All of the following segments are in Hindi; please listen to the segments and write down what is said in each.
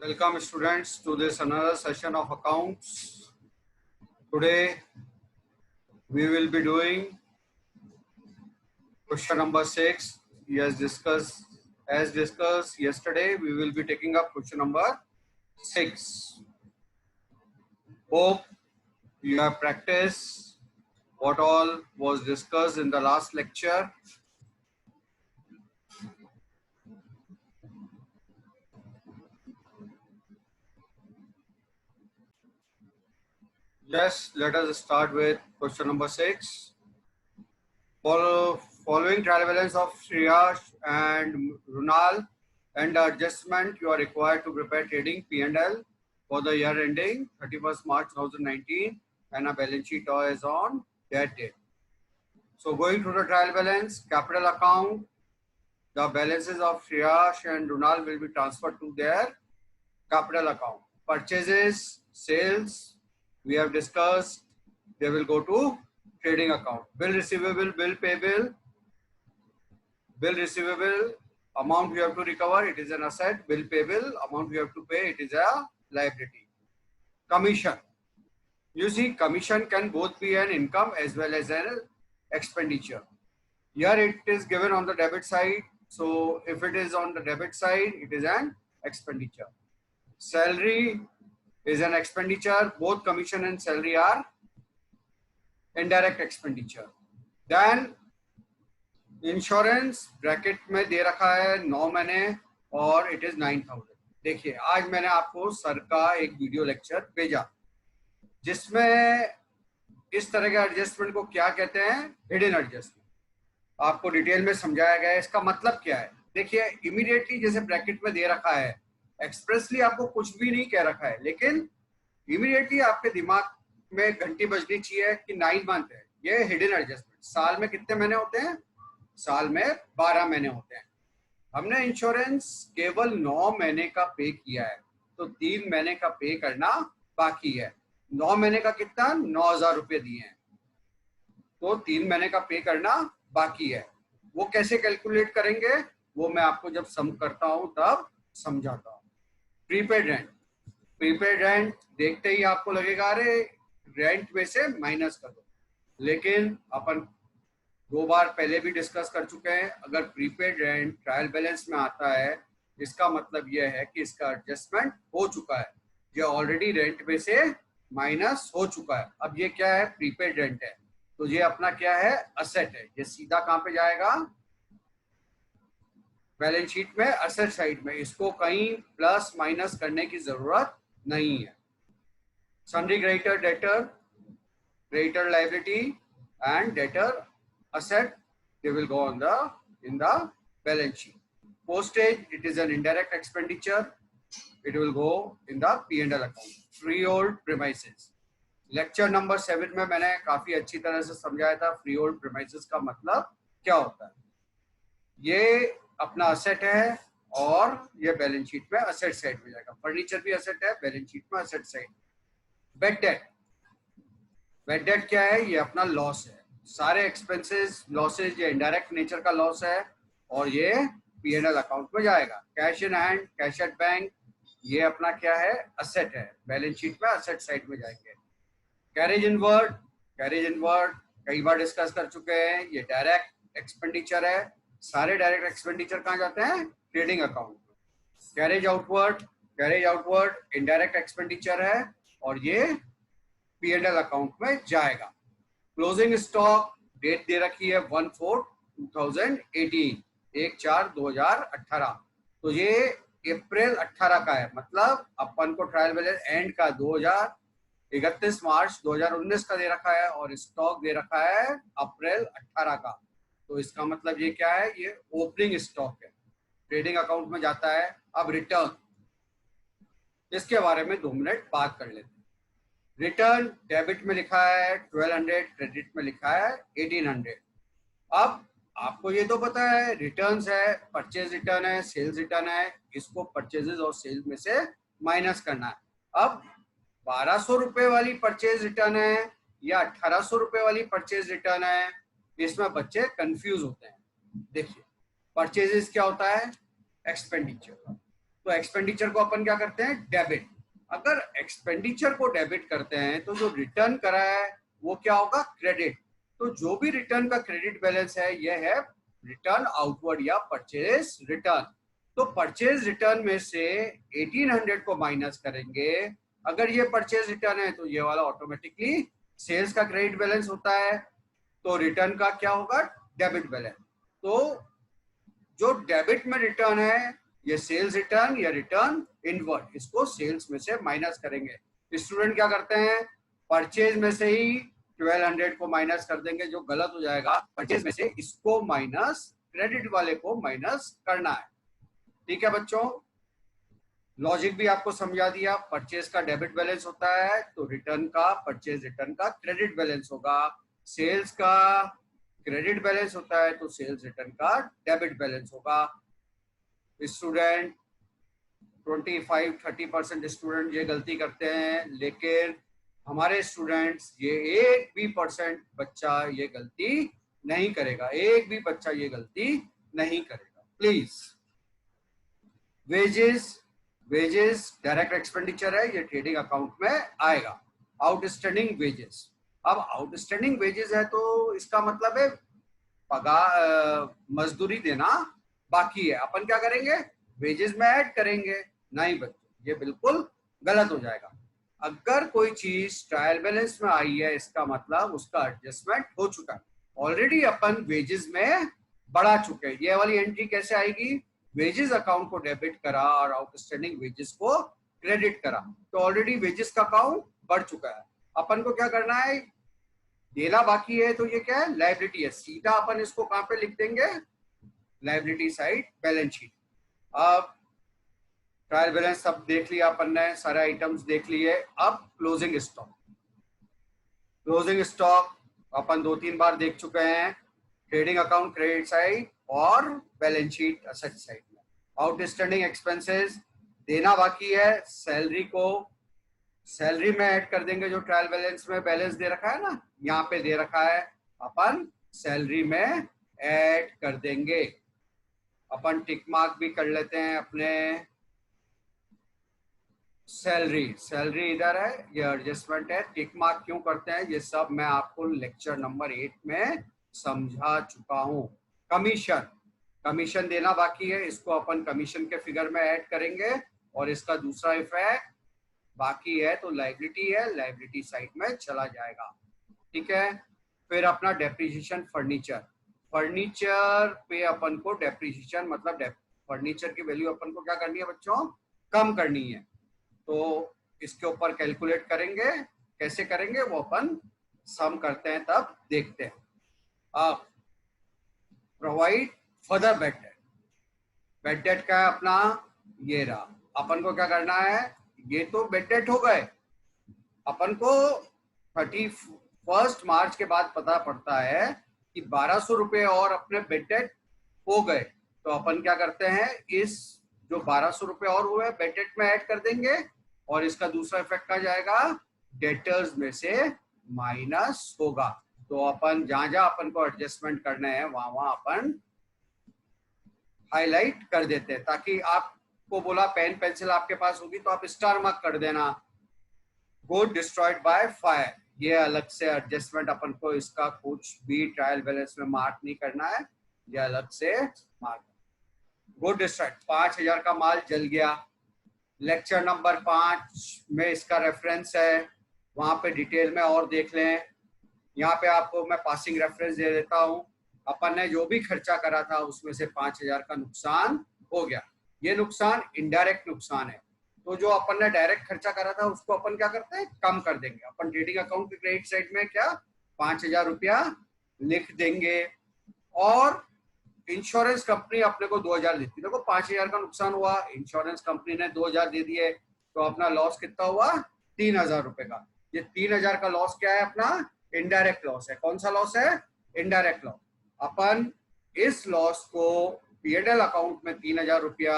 Welcome students to this another session of accounts. Today we will be doing question number 6. As discussed yesterday, we will be taking up question number 6. Hope you have practiced what all was discussed in the last lecture. Yes, let us start with question number 6. Following trial balance of Shreyas and Runal and the adjustment, you are required to prepare trading P&L for the year ending 31st March 2019 and a balance sheet is on that date. So going through the trial balance, capital account, the balances of Shreyas and Runal will be transferred to their capital account. Purchases, sales, we have discussed, they will go to trading account. Bill receivable, bill payable, bill receivable, amount we have to recover, it is an asset. Bill payable, amount we have to pay, it is a liability. Commission. You see, commission can both be an income as well as an expenditure. Here it is given on the debit side. So if it is on the debit side, it is an expenditure. Salary is an expenditure. Both commission and salary are indirect expenditure. Then insurance bracket में दे रखा है 9 महीने और इट इज 9,000. देखिए, आज मैंने आपको सर का एक वीडियो लेक्चर भेजा जिसमें इस तरह के एडजस्टमेंट को क्या कहते हैं, हिडन एडजस्टमेंट, आपको डिटेल में समझाया गया है. इसका मतलब क्या है, देखिए इमीडिएटली जैसे ब्रैकेट में दे रखा है, एक्सप्रेसली आपको कुछ भी नहीं कह रखा है, लेकिन इमीडिएटली आपके दिमाग में घंटी बजनी चाहिए कि 9 मंथ है. ये हिडन एडजस्टमेंट. साल में कितने महीने होते हैं? साल में 12 महीने होते हैं. हमने इंश्योरेंस केवल 9 महीने का पे किया है, तो 3 महीने का पे करना बाकी है. 9 महीने का कितना? 9,000 रुपये दिए हैं, तो 3 महीने का पे करना बाकी है. वो कैसे कैलकुलेट करेंगे वो मैं आपको जब सम करता हूं तब समझाता हूं. Prepaid rent. प्रीपेड रेंट देखते ही आपको लगेगा अरे रेंट में से माइनस कर दो, लेकिन अपन 2 बार पहले भी डिस्कस कर चुके हैं. अगर प्रीपेड रेंट ट्रायल बैलेंस में आता है, इसका मतलब यह है कि इसका एडजस्टमेंट हो चुका है, ये ऑलरेडी रेंट में से माइनस हो चुका है. अब ये क्या है? प्रीपेड रेंट है, तो ये अपना क्या है? असेट है. ये सीधा कहां पे जाएगा? बैलेंस शीट में, असेट साइड में. इसको कहीं प्लस माइनस करने की जरूरत नहीं है. Sundry creditor, debtor, creditor liability and debtor asset, they will go on in the balance sheet. Postage, it is an indirect expenditure, it will go in the P&L account. Freehold premises. Lecture number 7 में मैंने काफी अच्छी तरह से समझाया था फ्रीहोल्ड प्रीमाइसेस का मतलब क्या होता है. ये अपना असेट है और ये बैलेंस शीट में असेट साइड में जाएगा. फर्नीचर भी असेट है, बैलेंस शीट में asset side. Bed date. Bed date क्या है? ये अपना लॉस है. सारे एक्सपेंसेस, लॉसेज, ये इनडायरेक्ट नेचर का लॉस है और ये P&L अकाउंट में जाएगा. Cash in hand, cash at bank, ये अपना क्या है? असेट है, बैलेंस शीट में असेट साइड में जाएंगे. Carriage inward. कैरेज इनवर्ड कई बार डिस्कस कर चुके हैं, ये डायरेक्ट एक्सपेंडिचर है. सारे डायरेक्ट एक्सपेंडिचर कहाँ जाते हैं? ट्रेडिंग अकाउंट में. Carriage outward. Carriage outward indirect expenditure है और ये P&L अकाउंट में जाएगा. क्लोजिंग स्टॉक, डेट दे रखी है 1/4/2018, 1/4/2018, तो ये अप्रैल 18 का है. मतलब अपन को ट्रायल बैलेंस एंड का 31 मार्च 2019 का दे रखा है और स्टॉक दे रखा है अप्रैल 18 का. तो इसका मतलब ये क्या है? ये ओपनिंग स्टॉक है, ट्रेडिंग अकाउंट में जाता है. अब रिटर्न, इसके बारे में 2 मिनट बात कर लेते हैं. रिटर्न डेबिट में लिखा है 1200, क्रेडिट में लिखा है 1800. अब आपको ये तो पता है रिटर्न्स है, परचेज रिटर्न है, सेल्स रिटर्न है, इसको परचेजेस और सेल्स में से माइनस करना है. अब 1200 रुपए वाली परचेज रिटर्न है या 1800 रुपए वाली परचेज रिटर्न है, इसमें बच्चे कंफ्यूज होते हैं. देखिए, परचेजेस क्या होता है? एक्सपेंडिचर. तो एक्सपेंडिचर को अपन क्या करते हैं, डेबिट। अगर एक्सपेंडिचर को डेबिट करते हैं तो जो रिटर्न करा है वो क्या होगा, क्रेडिट। तो जो भी रिटर्न का क्रेडिट बैलेंस है ये है रिटर्न आउटवर्ड या परचेज रिटर्न। तो परचेज रिटर्न में से 1800 को माइनस करेंगे। अगर ये परचेज रिटर्न है तो ये वाला ऑटोमेटिकली सेल्स का क्रेडिट बैलेंस होता है, तो रिटर्न का क्या होगा, डेबिट बैलेंस। तो जो डेबिट में रिटर्न है ये सेल्स रिटर्न या रिटर्न इनवर्ड, इसको सेल्स में से माइनस करेंगे। स्टूडेंट क्या करते हैं, परचेज में से ही 1200 को माइनस कर देंगे, जो गलत हो जाएगा। परचेज में से इसको माइनस, क्रेडिट वाले को माइनस करना है। ठीक है बच्चों, लॉजिक भी आपको समझा दिया। परचेज का डेबिट बैलेंस होता है तो रिटर्न का, परचेज रिटर्न का क्रेडिट बैलेंस होगा। सेल्स का क्रेडिट बैलेंस होता है तो सेल्स रिटर्न का डेबिट बैलेंस होगा। स्टूडेंट 25-30% स्टूडेंट ये गलती करते हैं, लेकिन हमारे स्टूडेंट्स ये एक भी परसेंट बच्चा ये गलती नहीं करेगा, एक भी बच्चा ये गलती नहीं करेगा। प्लीज, वेजेस डायरेक्ट एक्सपेंडिचर है, ये ट्रेडिंग अकाउंट में आएगा। आउटस्टैंडिंग वेजेस, अब आउटस्टैंडिंग वेजेस है तो इसका मतलब है पगार, मजदूरी देना बाकी है। अपन क्या करेंगे, वेजेस में ऐड करेंगे। नहीं बच्चों, ये बिल्कुल गलत हो जाएगा। अगर कोई चीज ट्रायल बैलेंस में आई है इसका मतलब उसका एडजस्टमेंट हो चुका है ऑलरेडी, अपन वेजेस में बढ़ा चुके हैं। ये वाली एंट्री कैसे आएगी, वेजेस अकाउंट को डेबिट करा और आउटस्टैंडिंग वेजेस को क्रेडिट करा, तो ऑलरेडी वेजेस का अकाउंट बढ़ चुका है। अपन को क्या करना है, देना बाकी है, तो ये क्या है, लायबिलिटी है। सीधा अपन इसको कहां पे लिख देंगे, लायबिलिटी साइड बैलेंस शीट। अब ट्रायल बैलेंस सब देख लिया अपन ने, सारे आइटम्स देख लिए। अब क्लोजिंग स्टॉक, क्लोजिंग स्टॉक अपन 2-3 बार देख चुके हैं, ट्रेडिंग अकाउंट क्रेडिट साइड और बैलेंस शीट असेट साइड में। आउटस्टैंडिंग एक्सपेंसेस, देना बाकी है, सैलरी को सैलरी में ऐड कर देंगे। जो ट्रायल बैलेंस में बैलेंस दे रखा है ना, यहाँ पे दे रखा है, अपन सैलरी में ऐड कर देंगे। अपन टिक मार्क भी कर लेते हैं अपने सैलरी इधर है, ये एडजस्टमेंट है। टिक मार्क क्यों करते हैं ये सब मैं आपको लेक्चर नंबर 8 में समझा चुका हूँ। कमीशन देना बाकी है, इसको अपन कमीशन के फिगर में ऐड करेंगे और इसका दूसरा इफेक्ट बाकी है तो लायबिलिटी है, लायबिलिटी साइड में चला जाएगा। ठीक है, फिर अपना डेप्रिसिएशन फर्नीचर पे अपन को डेप्रिसिएशन मतलब फर्नीचर की वैल्यू अपन को क्या करनी है बच्चों, कम करनी है। तो इसके ऊपर कैलकुलेट करेंगे, कैसे करेंगे वो अपन सम करते हैं तब देखते हैं। अब प्रोवाइड फर्दर बेड डेट का है अपना, ये रहा। अपन को क्या करना है, ये तो बेड डेट हो गए, अपन को 31 मार्च के बाद पता पड़ता है कि 1200 रुपए और अपने बेड डेट हो गए, तो अपन क्या करते हैं, इस जो 1200 रुपए और हुए बेड डेट में ऐड कर देंगे और इसका दूसरा इफेक्ट आ जाएगा, डेटर्स में से माइनस होगा। तो अपन जहां जहां अपन को एडजस्टमेंट करने हैं वहां वहां अपन हाईलाइट कर देते हैं, ताकि आपको बोला पेन पेंसिल आपके पास होगी तो आप स्टार मार्क कर देना। गुड डिस्ट्रॉयड बाय फायर, ये अलग से एडजस्टमेंट अपन को, इसका कुछ भी ट्रायल बैलेंस में मार्क नहीं करना है, ये अलग से मार्क। गुड डिस्ट्रॉयड, 5000 का माल जल गया। लेक्चर नंबर 5 में इसका रेफरेंस है, वहां पे डिटेल में और देख लें। यहाँ पे आपको मैं पासिंग रेफरेंस दे देता हूँ। अपन ने जो भी खर्चा करा था उसमें से 5000 का नुकसान हो गया। ये नुकसान इनडायरेक्ट नुकसान है, तो जो अपन ने डायरेक्ट खर्चा करा था उसको अपन क्या करते हैं, कम कर देंगे। अपन ट्रेडिंग अकाउंट के क्रेडिट साइड में क्या 5000 रुपया लिख देंगे और इंश्योरेंस कंपनी अपने को 2000 देती है। देखो 5000 का नुकसान हुआ, इंश्योरेंस कंपनी ने 2000 दे दिए, तो अपना लॉस कितना हुआ, 3000 रुपए का। ये 3000 का लॉस क्या है, अपना इनडायरेक्ट लॉस है। कौन सा लॉस है, इनडायरेक्ट लॉस। अपन इस लॉस को P&L अकाउंट में 3000 रुपया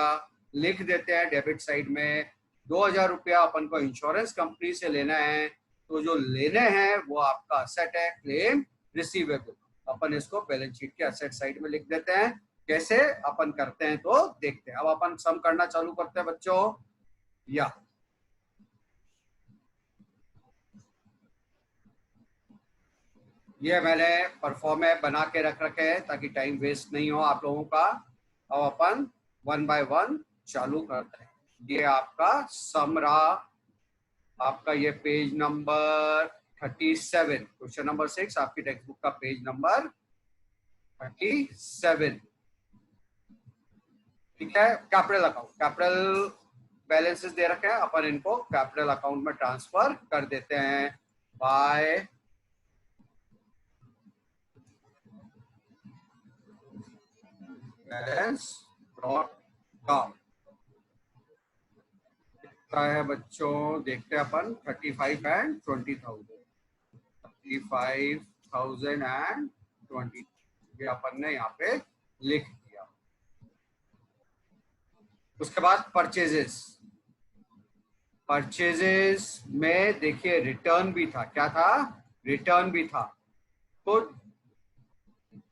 लिख देते हैं डेबिट साइड में, 2000 रुपया अपन को इंश्योरेंस कंपनी से लेना है, तो जो लेने हैं वो आपका असेट है, क्लेम रिसीवेबल। अपन इसको बैलेंस शीट के असेट साइड में लिख देते हैं। कैसे अपन करते हैं तो देखते हैं। अब अपन सम करना चालू करते हैं बच्चों। या ये मैंने परफॉर्म बना के रख रखे हैं ताकि टाइम वेस्ट नहीं हो आप लोगों का। अब अपन वन बाय वन चालू करते हैं। ये आपका सम रहा, आपका ये पेज नंबर 37, क्वेश्चन नंबर 6, आपकी टेक्स्ट बुक का पेज नंबर 37। ठीक है, कैपिटल अकाउंट, कैपिटल बैलेंसेस दे रखे हैं, अपन इनको कैपिटल अकाउंट में ट्रांसफर कर देते हैं बाय बैलेंस डॉट कॉम। कितना है बच्चों, देखते हैं अपन 35 एंड 20,000, 35,000 एंड 20, ये अपन ने यहाँ पे लिख दिया। उसके बाद परचेजेस, परचेजेस में देखिए रिटर्न भी था, क्या था, रिटर्न भी था। तो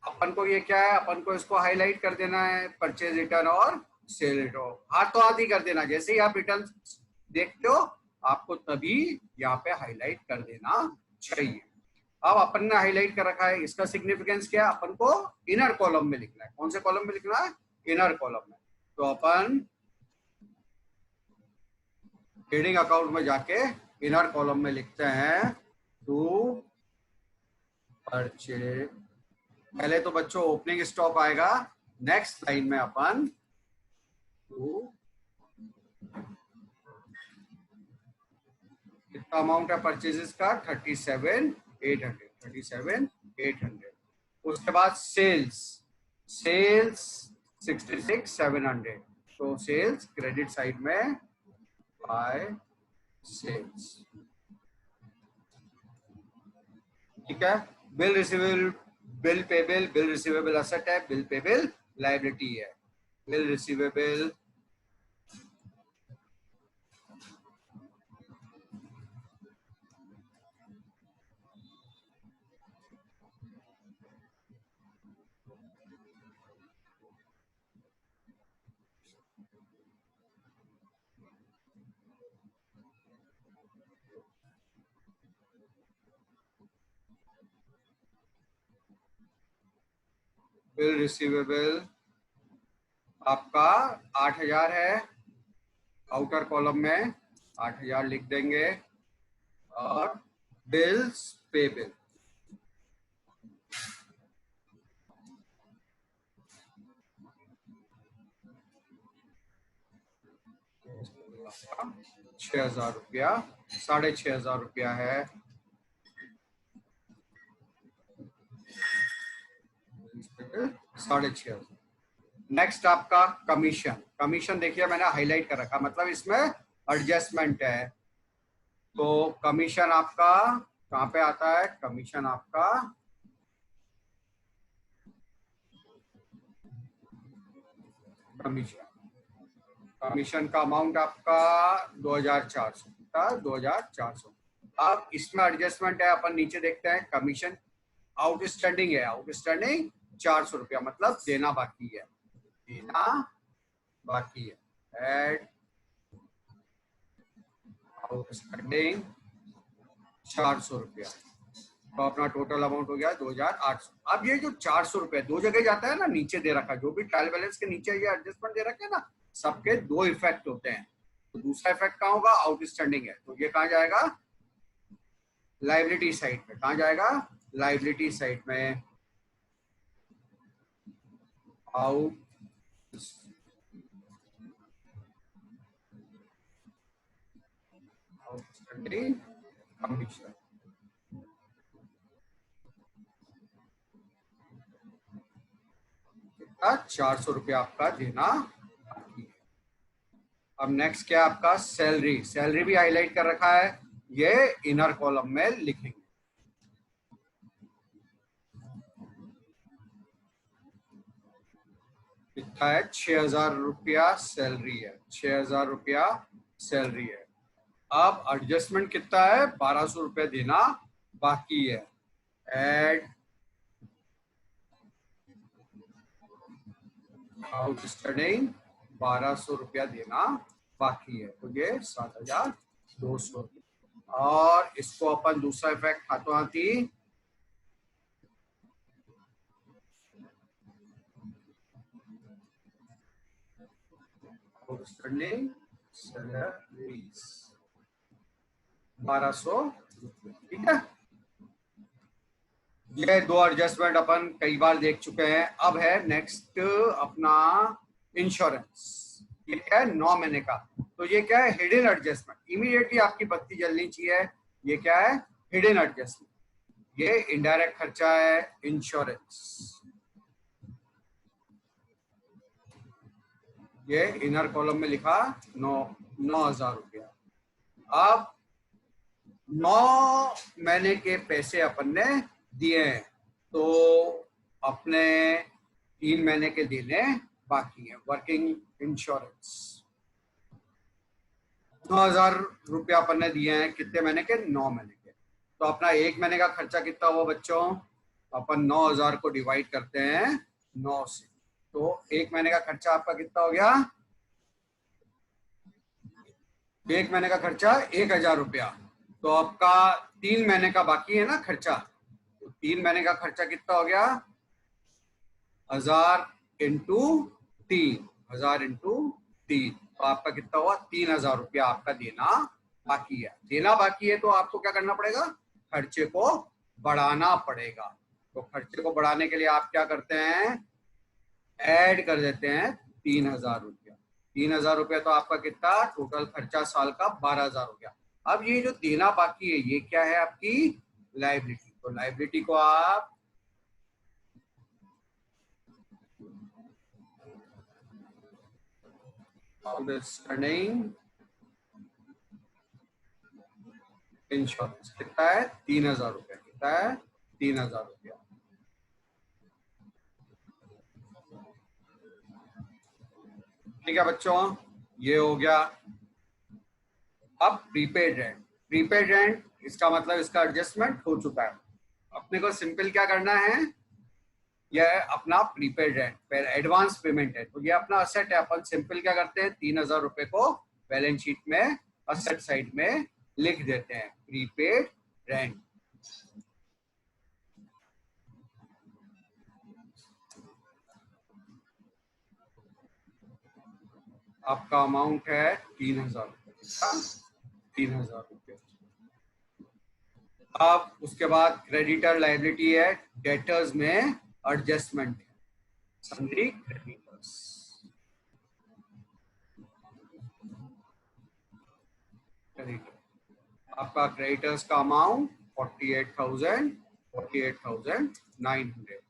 अपन को ये क्या है, अपन को इसको हाईलाइट कर देना है, परचेज रिटर्न और सेल रिटर्न हाथों हाथ ही कर देना। जैसे ही आप रिटर्न देखते हो आपको तभी यहाँ पे हाईलाइट कर देना चाहिए। अब अपन ने हाईलाइट कर रखा है, इसका सिग्निफिकेंस क्या है, अपन को इनर कॉलम में लिखना है। कौन से कॉलम में लिखना है, इनर कॉलम में। तो अपन ट्रेडिंग अकाउंट में जाके इनर कॉलम में लिखते हैं टू परचेज। पहले तो बच्चों ओपनिंग स्टॉक आएगा, नेक्स्ट लाइन में अपन कितना अमाउंट है परचेजेस का, 37,800, 37,800। उसके बाद सेल्स, सेल्स 66,700। तो सेल्स क्रेडिट साइड में बाय सेल्स। ठीक है, bill receivable, bill payable, bill receivable asset है, बिल पेबल लायबिलिटी है। बिल रिसीवेबल बिल रिसीवेबल आपका 8,000 है, आउटर कॉलम में 8,000 लिख देंगे। और बिल्स पेबल, ₹6,000, 6,500 है। ₹6,500। नेक्स्ट आपका कमीशन, कमीशन देखिए मैंने हाईलाइट कर रखा, मतलब इसमें एडजस्टमेंट है। तो कमीशन आपका कहाँ पे आता है, कमीशन आपका कमीशन, कमीशन का अमाउंट आपका 2,400 था, 2,400। अब इसमें एडजस्टमेंट है, अपन नीचे देखते हैं कमीशन आउटस्टैंडिंग है, आउटस्टैंडिंग ₹400, मतलब देना बाकी है, देना बाकी है। एड आउटस्टैंडिंग ₹400, तो अपना टोटल अमाउंट हो गया 2,800। अब ये जो ₹400 दो जगह जाता है ना, नीचे दे रखा, जो भी ट्रायल बैलेंस के नीचे ये एडजस्टमेंट दे रखे हैं ना, सबके दो इफेक्ट होते हैं। तो दूसरा इफेक्ट कहाँ होगा, आउटस्टैंडिंग है, तो ये कहाँ जाएगा, लाइबिलिटी साइड में। कहाँ जाएगा, लाइबिलिटी साइड में। आउट आउटस्टैंडिंग कमीशन, ₹400 आपका देना बाकी है। अब नेक्स्ट क्या आपका सैलरी, सैलरी भी हाईलाइट कर रखा है, ये इनर कॉलम में लिखेंगे। कितना है, ₹6,000 सैलरी है, ₹6,000 सैलरी है। अब एडजस्टमेंट कितना है, ₹1,200 देना बाकी है। एड आउटस्टैंडिंग 1200 रुपया देना बाकी है, तो ये 7200। और इसको अपन दूसरा इफेक्ट हाथों हाथी आउटस्टैंडिंग सैलरीज 1200, ठीक है। ये दो एडजस्टमेंट अपन कई बार देख चुके हैं। अब है नेक्स्ट अपना इंश्योरेंस। ये क्या है? 9 महीने का। तो ये क्या है? Hidden adjustment. इमीडिएटली आपकी बत्ती जलनी चाहिए। ये क्या है? Hidden adjustment. ये इनडायरेक्ट खर्चा है इंश्योरेंस। ये इनर कॉलम में लिखा 9,000 रुपया। अब 9 महीने के पैसे अपन ने दिए हैं, तो अपने 3 महीने के देने बाकी है। वर्किंग इंश्योरेंस 9,000 रुपया अपन ने दिए हैं, कितने महीने के? 9 महीने के। तो अपना 1 महीने का खर्चा कितना हुआ बच्चों? अपन 9,000 को डिवाइड करते हैं 9 से, तो 1 महीने का खर्चा आपका कितना हो गया? 1 महीने का खर्चा 1,000 रुपया। तो आपका 3 महीने का बाकी है ना खर्चा, तो 3 महीने का खर्चा कितना हो गया? 1000 इंटू 3, 1000 इंटू 3, तो आपका कितना हुआ? 3,000 रुपया आपका देना बाकी है। देना बाकी है तो आपको क्या करना पड़ेगा? खर्चे को बढ़ाना पड़ेगा। तो खर्चे को बढ़ाने के लिए आप क्या करते हैं? ऐड कर देते हैं 3,000 रुपया। 3,000 रुपया तो आपका कितना? टोटल खर्चा साल का 12,000 हो गया। अब ये जो देना बाकी है ये क्या है? आपकी लायबिलिटी। तो लायबिलिटी को आप आउटस्टैंडिंग इंश्योरेंस कितना है? 3,000 रुपया। कितना है? 3,000 रुपया। ठीक है बच्चों, ये हो गया। अब प्रीपेड रेंट। प्रीपेड रेंट इसका मतलब इसका एडजस्टमेंट हो चुका है। अपने को सिंपल क्या करना है? यह अपना प्रीपेड रेंट फिर एडवांस पेमेंट है, तो ये अपना असेट है। अपन सिंपल क्या करते हैं? 3,000 रुपए को बैलेंस शीट में असेट साइड में लिख देते हैं, प्रीपेड रेंट। आपका अमाउंट है 3,000 रुपये। 3,000 रुपये। अब उसके बाद क्रेडिटर लायबिलिटी है, डेटर्स में एडजस्टमेंट है, सन्ड्री क्रेडिटर्स। आपका क्रेडिटर्स का अमाउंट 48,900।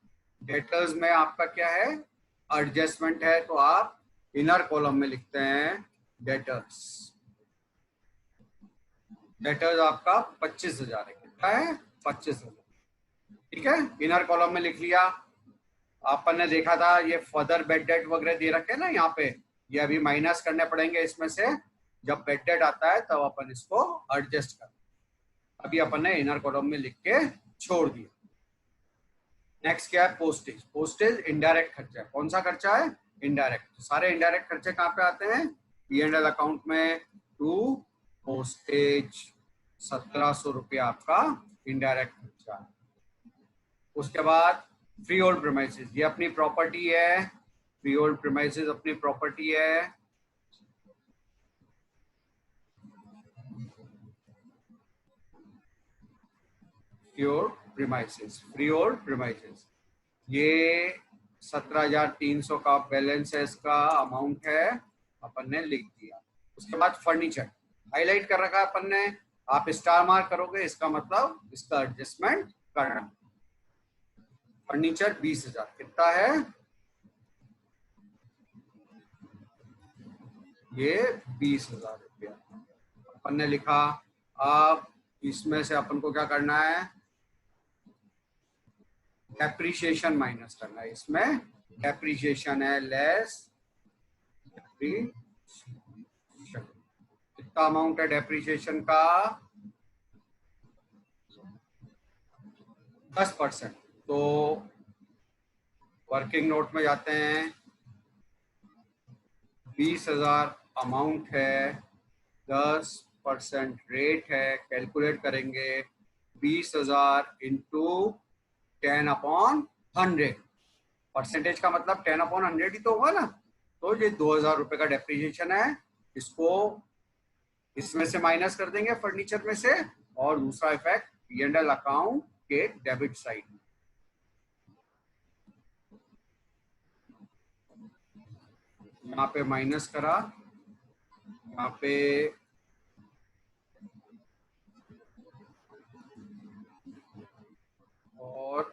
डेटर्स में आपका क्या है? एडजस्टमेंट है, तो आप इनर कॉलम में लिखते हैं डेटर्स। डेटर्स आपका 25,000 है। कितना है? 25,000। ठीक है, इनर कॉलम में लिख लिया। अपन ने देखा था ये फर्दर बेड डेट वगैरह दे रखे ना यहाँ पे, ये अभी माइनस करने पड़ेंगे इसमें से। जब बेड डेट आता है तब अपन इसको एडजस्ट कर, अभी अपन ने इनर कॉलम में लिख के छोड़ दिया। नेक्स्ट क्या है? पोस्टेज। पोस्टेज इनडायरेक्ट खर्चा है। कौन सा खर्चा है? इनडायरेक्ट। तो सारे इनडायरेक्ट खर्चे कहाँ पे आते हैं? P&L अकाउंट में टू पोस्टेज 1,700 रुपया आपका इनडायरेक्ट खर्चा है। उसके बाद फ्री होल्ड प्रीमाइसेस, ये अपनी प्रॉपर्टी है। फ्री होल्ड प्रीमाइसेस अपनी प्रॉपर्टी है। फ्री होल्ड प्रीमाइसेस ये 17,300 का बैलेंस है, इसका अमाउंट है, अपन ने लिख दिया। उसके बाद फर्नीचर हाईलाइट कर रखा है अपन ने, आप स्टार मार्क करोगे, इसका मतलब इसका एडजस्टमेंट करना। फर्नीचर 20,000। कितना है? ये 20,000 रुपया अपन ने लिखा। अब इसमें से अपन को क्या करना है? डेप्रीशिएशन माइनस करना है। इसमें डेप्रीशिएशन है लेस डेप्रीशिएशन। कितना अमाउंट है डेप्रीशिएशन का? 10%। तो वर्किंग नोट में जाते हैं, 20,000 अमाउंट है, 10% रेट है, कैलकुलेट करेंगे 20,000 इंटू 10/100। परसेंटेज का मतलब 10/100 ही तो होगा ना। तो ये 2,000 रुपए का डेप्रिसिएशन है, इसको इसमें से माइनस कर देंगे फर्नीचर में से, और दूसरा इफेक्ट P&L अकाउंट के डेबिट साइड में। यहाँ पे माइनस करा, यहाँ पे और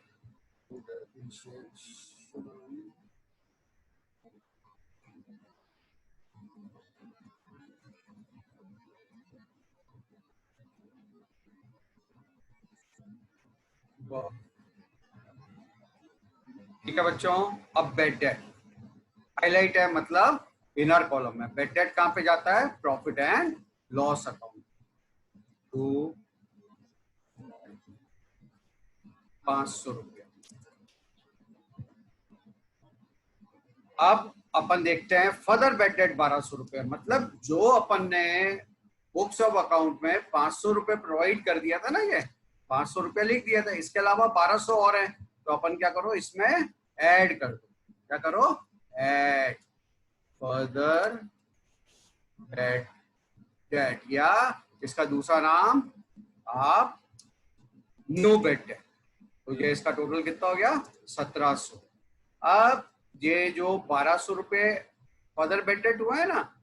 ठीक है बच्चों। अब बेड डेट हाईलाइट है, मतलब इनर कॉलम में। बेड डेट कहाँ पे जाता है? Profit and loss account. तो 500 रुपये। अब अपन देखते हैं फर्दर बेड डेट 1200 रुपये, मतलब जो अपन ने बुक्स ऑफ अकाउंट में 500 रुपये प्रोवाइड कर दिया था ना, ये 500 रुपये लिख दिया था, इसके अलावा 1200 और है, तो अपन क्या करो, इसमें ऐड कर दो। क्या करो? ऐड फर्दर बेड डेट, या इसका दूसरा नाम आप नो बेड डेट। तो ये इसका टोटल कितना हो गया? 1700। अब ये जो 1200 रुपये फर्दर बेड डेट हुआ है ना,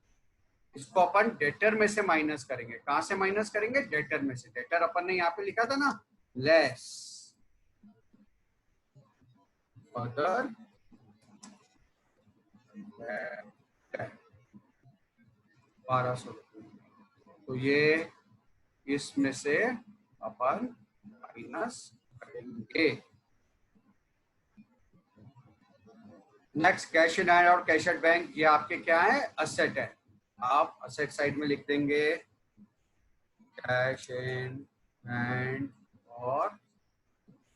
इसको अपन डेटर में से माइनस करेंगे। कहां से माइनस करेंगे? डेटर में से। डेटर अपन ने यहाँ पे लिखा था ना, लेस फर्दर 1200 रुपये। तो ये इसमें से अपन माइनस करेंगे। नेक्स्ट कैश इन हैंड और कैश एट बैंक, ये आपके क्या है? असेट है। आप असेट साइड में लिख देंगे कैश इन हैंड और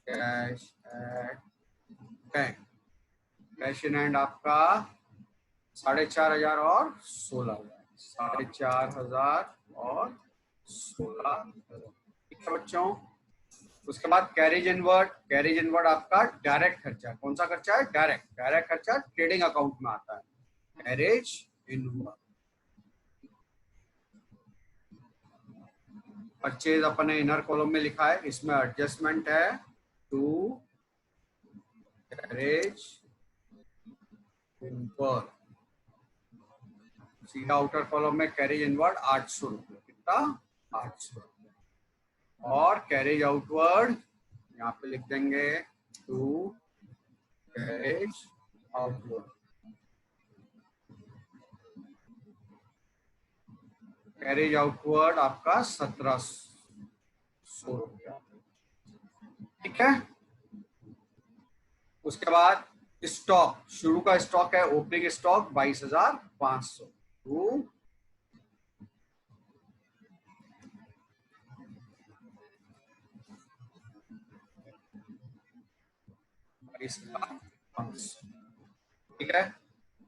cash at bank. Cash in hand आपका 4,500 और 16,000, 4,500 और 16,000। ठीक है बच्चों। उसके बाद कैरेज इनवर्ड। कैरेज इनवर्ड आपका डायरेक्ट खर्चा। कौन सा खर्चा है? डायरेक्ट। डायरेक्ट खर्चा ट्रेडिंग अकाउंट में आता है, कैरेज इनवर्ड। परचेज अपने इनर कॉलम में लिखा है, इसमें एडजस्टमेंट है टू कैरेज इनवर्ड। सीधा आउटर कॉलम में कैरेज इनवर्ड 800 रुपये। कितना? 800 रुपये। और कैरेज आउटवर्ड यहाँ पे लिख देंगे to carriage outward. Carriage outward आपका 1700 रुपया। ठीक है। उसके बाद स्टॉक, शुरू का स्टॉक है, ओपनिंग स्टॉक 22,500। ठीक है।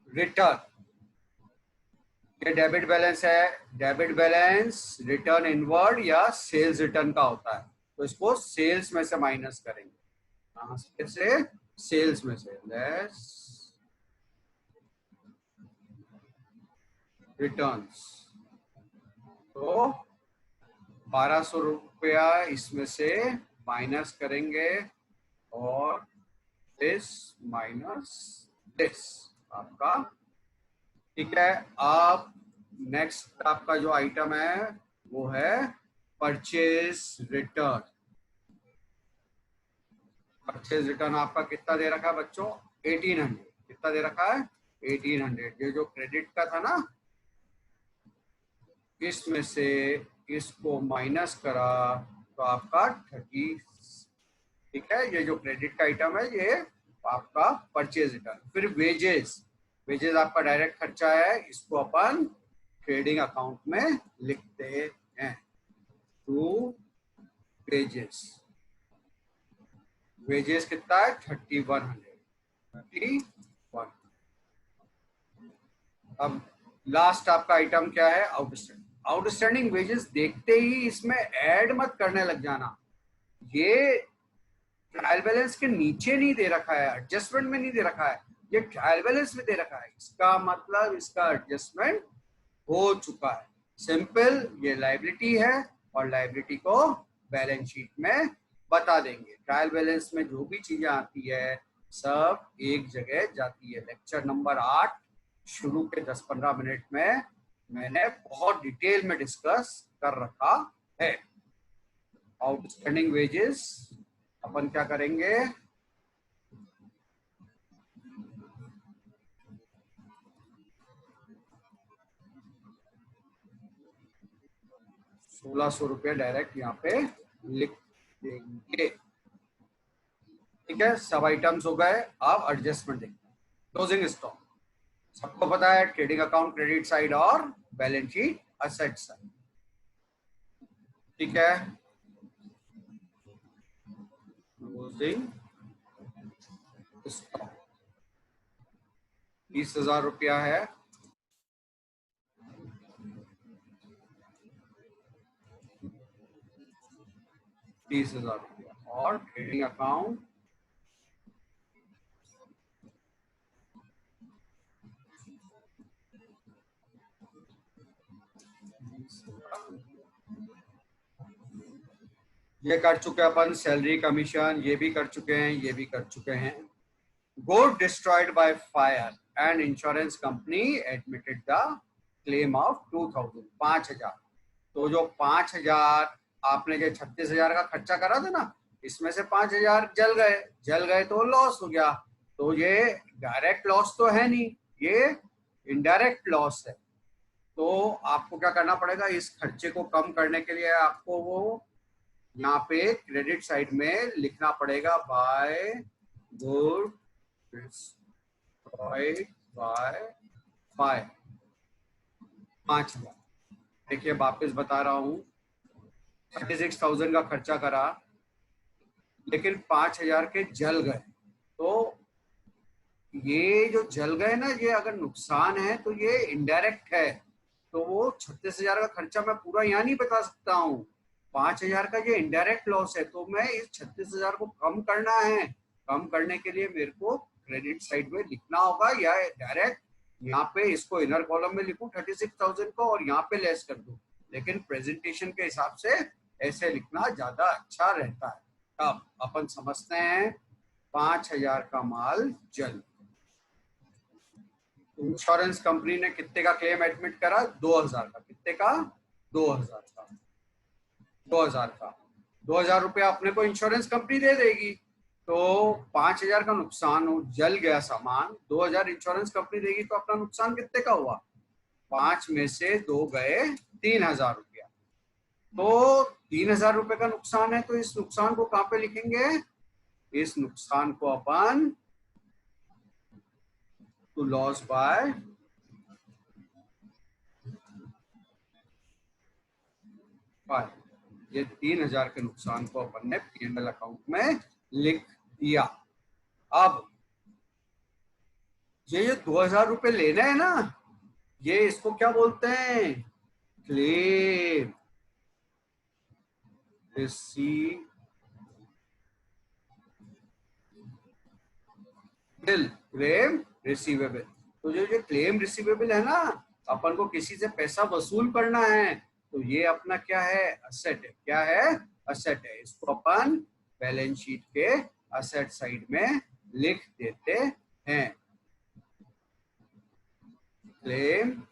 रिटर्न, ये डेबिट बैलेंस है। डेबिट बैलेंस रिटर्न इनवर्ड या सेल्स रिटर्न का होता है, तो इसको सेल्स में से माइनस करेंगे। कहां से? सेल्स में से। Less returns. तो 1,200 रुपया इसमें से माइनस करेंगे, और दिस माइनस दिस आपका। ठीक है। आप नेक्स्ट आपका जो आइटम है वो है परचेज रिटर्न। परचेज रिटर्न आपका कितना दे रखा है बच्चों? 1800। कितना दे रखा है? 1800। ये जो क्रेडिट का था ना, इसमें से इसको माइनस करा तो आपका 30। ठीक है। ये जो क्रेडिट का आइटम है ये आपका परचेज रिटर्न। फिर वेजेस। वेजेस आपका डायरेक्ट खर्चा है, इसको अपन ट्रेडिंग अकाउंट में लिखते हैं टू वेजेस। वेजेस कितना है? 3100। 31। अब लास्ट आपका आइटम क्या है? आउटस्टैंडिंग। आउटस्टैंडिंग वेजेस देखते ही इसमें ऐड मत करने लग जाना। ये ट्रायल बैलेंस के नीचे नहीं दे रखा है, एडजस्टमेंट में नहीं दे रखा है, ये ट्रायल बैलेंस में दे रखा है। इसका मतलब इसका एडजस्टमेंट हो चुका है। सिंपल, ये लायबिलिटी है और लायबिलिटी को बैलेंस शीट में बता देंगे। ट्रायल बैलेंस में जो भी चीजें आती है सब एक जगह जाती है। लेक्चर नंबर 8 शुरू के 10-15 मिनट में मैंने बहुत डिटेल में डिस्कस कर रखा है। आउटस्टैंडिंग वेजेस अपन क्या करेंगे? ₹1600 डायरेक्ट यहाँ पे लिख देंगे। ठीक है, सब आइटम्स हो गए। अब एडजस्टमेंट देखते हैं। क्लोजिंग स्टॉक सबको पता है, ट्रेडिंग अकाउंट क्रेडिट साइड और बैलेंस शीट असेट साइड। ठीक है, क्लोजिंग स्टॉक ₹20,000 है। ₹30,000 और ट्रेडिंग अकाउंट ये कर चुके अपन। सैलरी कमीशन ये भी कर चुके हैं, ये भी कर चुके हैं। Gold destroyed by fire and insurance company admitted the claim of 2000 5,000। तो जो 5,000 आपने जो 36,000 का खर्चा करा था ना, इसमें से 5,000 जल गए तो लॉस हो गया। तो ये डायरेक्ट लॉस तो है नहीं, ये इनडायरेक्ट लॉस है। तो आपको क्या करना पड़ेगा? इस खर्चे को कम करने के लिए आपको वो यहाँ पे क्रेडिट साइड में लिखना पड़ेगा, by good destroyed by fire 5,000। देखिए वापस बता रहा हूँ, 36,000 का खर्चा करा लेकिन 5,000 के जल गए। तो ये जो जल गए ना, ये अगर नुकसान है तो ये इनडायरेक्ट है। तो वो 36,000 का खर्चा मैं पूरा यहाँ नहीं बता सकता हूँ। 5,000 का ये इनडायरेक्ट लॉस है। तो मैं इस 36,000 को कम करना है। कम करने के लिए मेरे को क्रेडिट साइड में लिखना होगा, या डायरेक्ट यहाँ पे इसको इनर कॉलम में लिखूं 36,000 को और यहाँ पे लेस कर दूं। लेकिन प्रेजेंटेशन के हिसाब से ऐसे लिखना ज्यादा अच्छा रहता है। अब अपन समझते हैं 5,000 का माल जल। इंश्योरेंस कंपनी ने कितने का क्लेम एडमिट करा? 2,000 का। कितने का? 2,000 का। 2,000 का। 2,000 रुपया अपने को इंश्योरेंस कंपनी दे देगी। तो 5,000 का नुकसान हो, जल गया सामान, 2,000 इंश्योरेंस कंपनी देगी। तो अपना नुकसान कितने का हुआ? 5 में से 2 गए, 3,000 रुपया। तो 3,000 रुपए का नुकसान है। तो इस नुकसान को कहां पे लिखेंगे? इस नुकसान को अपन टू लॉस बाय फायर, ये 3,000 के नुकसान को अपन ने P&L अकाउंट में लिख दिया। अब ये 2,000 रुपए लेना है ना, ये इसको क्या बोलते हैं? Claim receivable. Claim receivable. तो जो क्लेम रिसीवेबल है ना, अपन को किसी से पैसा वसूल करना है, तो ये अपना क्या है? असेट है। क्या है? असेट है। इसको अपन बैलेंस शीट के असेट साइड में लिख देते हैं। क्लेम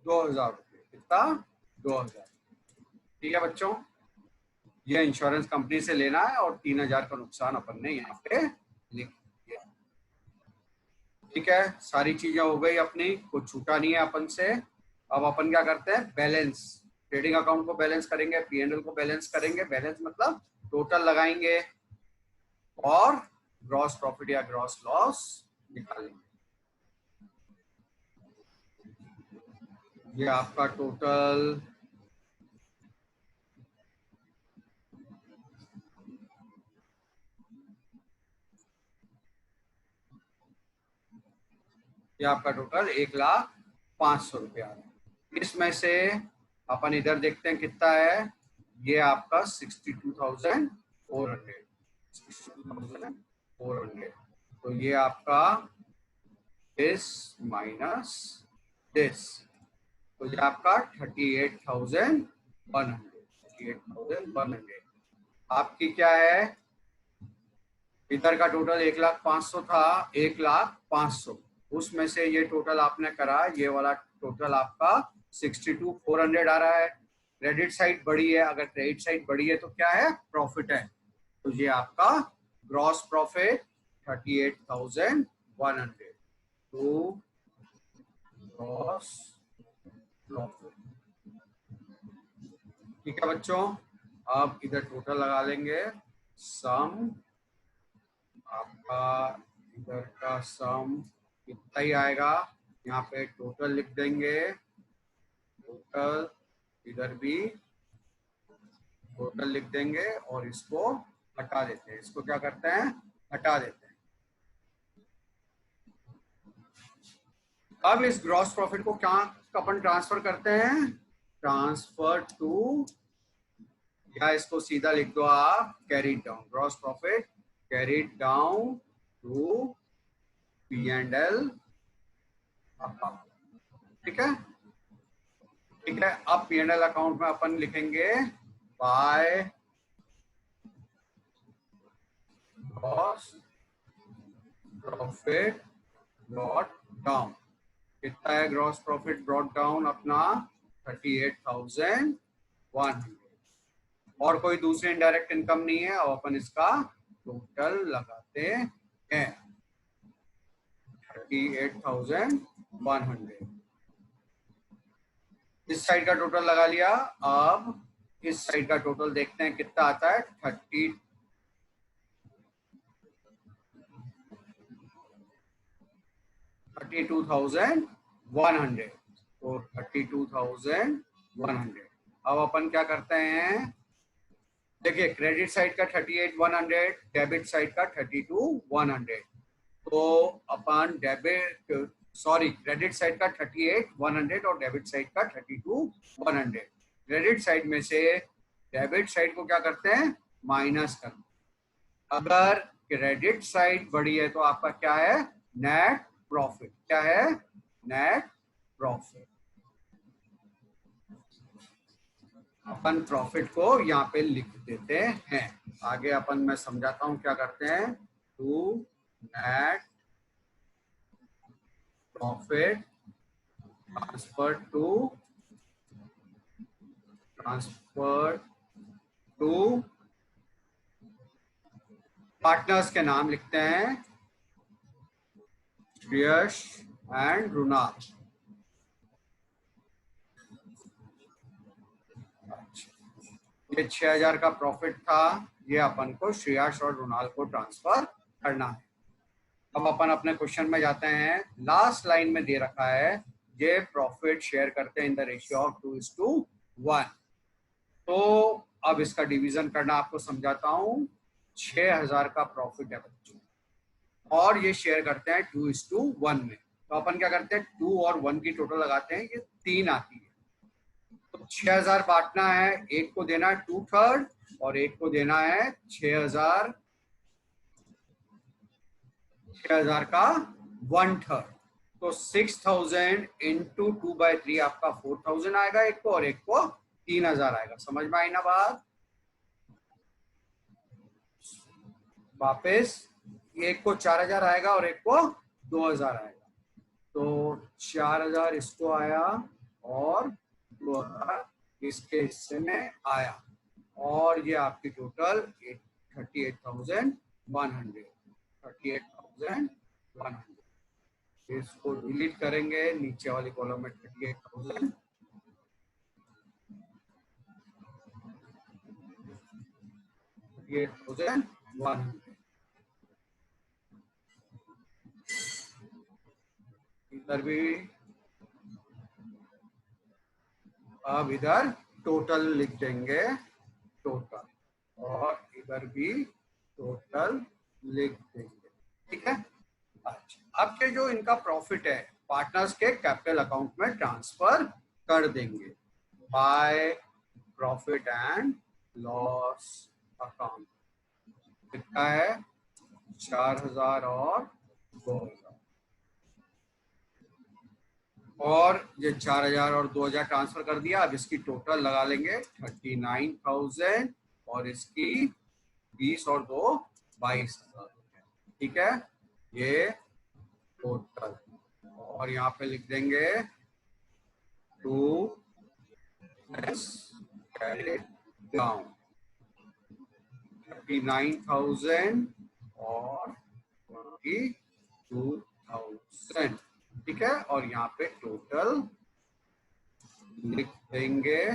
₹2,000। कितना? 2,000। ठीक है बच्चों, ये इंश्योरेंस कंपनी से लेना है और 3,000 का नुकसान अपन ने यहाँ पे लिख दिया। ठीक है, सारी चीजें हो गई अपनी, कुछ छूटा नहीं है अपन से। अब अपन क्या करते हैं? बैलेंस। ट्रेडिंग अकाउंट को बैलेंस करेंगे, P&L को बैलेंस करेंगे। बैलेंस मतलब टोटल लगाएंगे और ग्रॉस प्रॉफिट या ग्रॉस लॉस निकालेंगे। ये आपका टोटल ये आपका टोटल 1,05,000 रुपया है। इसमें से अपन इधर देखते हैं कितना है। ये आपका 62,400 62,400। तो ये आपका दिस माइनस दिस, तो ये आपका 38,100। आपकी क्या है, इधर का टोटल 1,05,000 था, 1,05,000 उसमें से ये टोटल आपने करा, ये वाला टोटल आपका 62,400 आ रहा है। क्रेडिट साइड बढ़ी है, अगर क्रेडिट साइड बढ़ी है तो क्या है, प्रॉफिट है। तो ये आपका gross profit 38,100 to gross profit. ठीक है बच्चों, अब इधर टोटल लगा लेंगे। सम आपका इधर का सम कितना ही आएगा, यहाँ पे टोटल लिख देंगे, टोटल इधर भी टोटल लिख देंगे और इसको हटा देते हैं। इसको क्या करते हैं, हटा देते हैं। अब इस ग्रॉस प्रॉफिट को क्या अपन ट्रांसफर करते हैं, ट्रांसफर टू, या इसको सीधा लिख दो आप, carried down. Gross profit carried down to P&L। ठीक है, ठीक है। अब P&L अकाउंट में अपन लिखेंगे by gross profit brought down. कितना है ग्रॉस प्रॉफिट ब्रॉट डाउन अपना, 38,100। और कोई दूसरी इनडायरेक्ट इनकम नहीं है। और अपन इसका टोटल लगाते हैं 38,100। इस साइड का टोटल लगा लिया। अब इस साइड का टोटल देखते हैं कितना आता है, 32,100। तो 32,100। अब अपन क्या करते हैं, देखिए क्रेडिट साइड का 38,100, डेबिट साइड का 32,100। तो अपन क्रेडिट साइड का 38,100 और डेबिट साइड का 32,100। क्रेडिट साइड में से डेबिट साइड को क्या करते हैं, माइनस करते हैं। अगर क्रेडिट साइड बढ़ी है तो आपका क्या है, नेट प्रॉफिट। क्या है, नेट प्रॉफिट। अपन प्रॉफिट को यहाँ पे लिख देते हैं। आगे अपन मैं समझाता हूँ क्या करते हैं। To net profit transfer to partners के नाम लिखते हैं, श्रेयस एंड रुनाल। ये 6,000 का प्रॉफिट था, ये अपन को श्रेयस और रुनाल को ट्रांसफर करना है। अब अपन अपने क्वेश्चन में जाते हैं। लास्ट लाइन में दे रखा है ये प्रॉफिट शेयर करते हैं इन द रेशियो ऑफ 2:1। तो अब इसका डिवीजन करना आपको समझाता हूँ। 6,000 का प्रॉफिट है बच्चों, और ये शेयर करते हैं 2:1 में। तो अपन क्या करते हैं, 2 और 1 की टोटल लगाते हैं, ये 3 आती है। तो 6,000 बांटना है, एक को देना है 2/3 और एक को देना है 6,000 का 1/3। तो 6,000 इंटू 2/3 आपका 4,000 आएगा एक को, और एक को 3,000 आएगा। समझ में आई ना बात। वापस एक को 4,000 आएगा और एक को 2,000 आएगा। तो 4,000 इसको आया और 2,000 इसके हिस्से में आया, और ये आपकी टोटल 38,100। 38,100 इसको डिलीट करेंगे, नीचे वाली कॉलम में 38,000 इधर भी अब इधर टोटल लिख देंगे, टोटल, और इधर भी टोटल लिख देंगे। ठीक है। अच्छा, अब के जो इनका प्रॉफिट है पार्टनर्स के कैपिटल अकाउंट में ट्रांसफर कर देंगे by profit and loss account. कितना है? 4000 और 2000, और ये 4000 और 2000 ट्रांसफर कर दिया। अब इसकी टोटल लगा लेंगे 39,000 और इसकी 20 और 2 22,000। ठीक है, ये टोटल, और यहाँ पे लिख देंगे टू carried down 39,000 और 22,000। ठीक है, और यहाँ पे टोटल लिख देंगे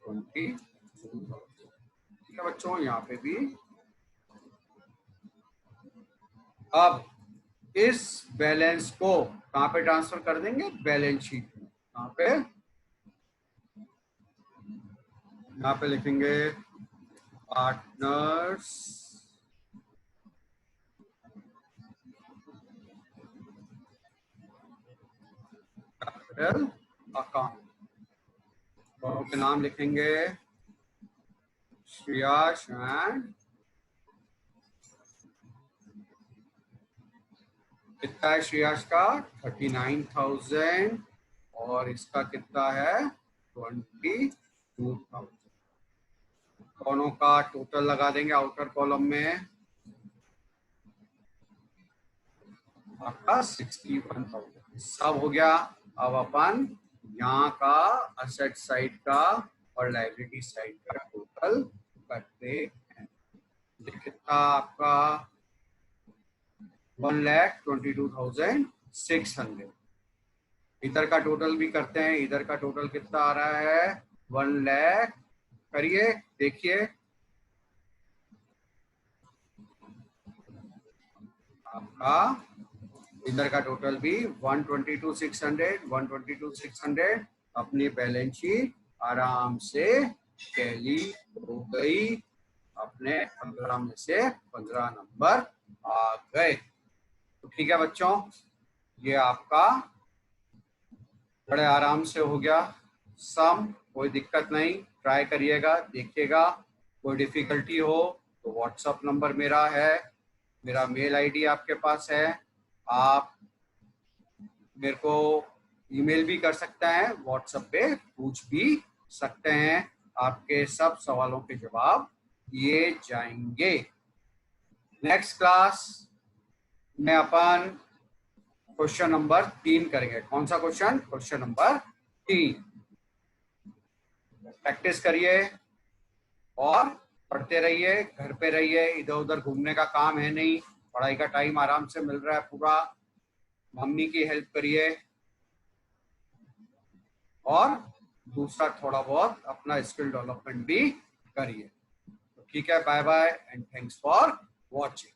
22,000। ठीक है बच्चों, यहाँ पे भी। अब इस बैलेंस को कहाँ पे ट्रांसफर कर देंगे? बैलेंस शीट में। कहाँ पे? यहाँ पे लिखेंगे पार्टनर्स कैपिटल अकाउंट, के नाम लिखेंगे श्रेयस एंड, कितना है श्रेयस का? 39,000 और इसका कितना है? 22,000। दोनों का टोटल लगा देंगे आउटर कॉलम में, आपका 61,000 सब हो गया। अब अपन यहाँ का असेट साइड का और लायबिलिटी साइड का टोटल करते हैं। कितना आपका? 1,22,600। इधर का टोटल भी करते हैं। इधर का टोटल कितना आ रहा है? 1 लाख, करिए देखिए, आपका इधर का टोटल भी 122,600 अपनी बैलेंस शीट आराम से टैली हो गई। अपने 15 में से 15 नंबर आ गए। तो ठीक है बच्चों, ये आपका बड़े आराम से हो गया सम, कोई दिक्कत नहीं। ट्राई करिएगा, देखिएगा। कोई डिफिकल्टी हो तो व्हाट्सएप नंबर मेरा है, मेरा मेल आईडी आपके पास है, आप मेरे को ईमेल भी कर सकते हैं, व्हाट्सएप पे पूछ भी सकते हैं। आपके सब सवालों के जवाब दिए जाएंगे। नेक्स्ट क्लास में अपन क्वेश्चन नंबर 3 करेंगे। कौन सा क्वेश्चन? Question number 3। प्रैक्टिस करिए और पढ़ते रहिए, घर पे रहिए, इधर उधर घूमने का काम है नहीं, पढ़ाई का टाइम आराम से मिल रहा है पूरा। मम्मी की हेल्प करिए और दूसरा थोड़ा बहुत अपना स्किल डेवलपमेंट भी करिए। तो ठीक है, bye bye and thanks for watching.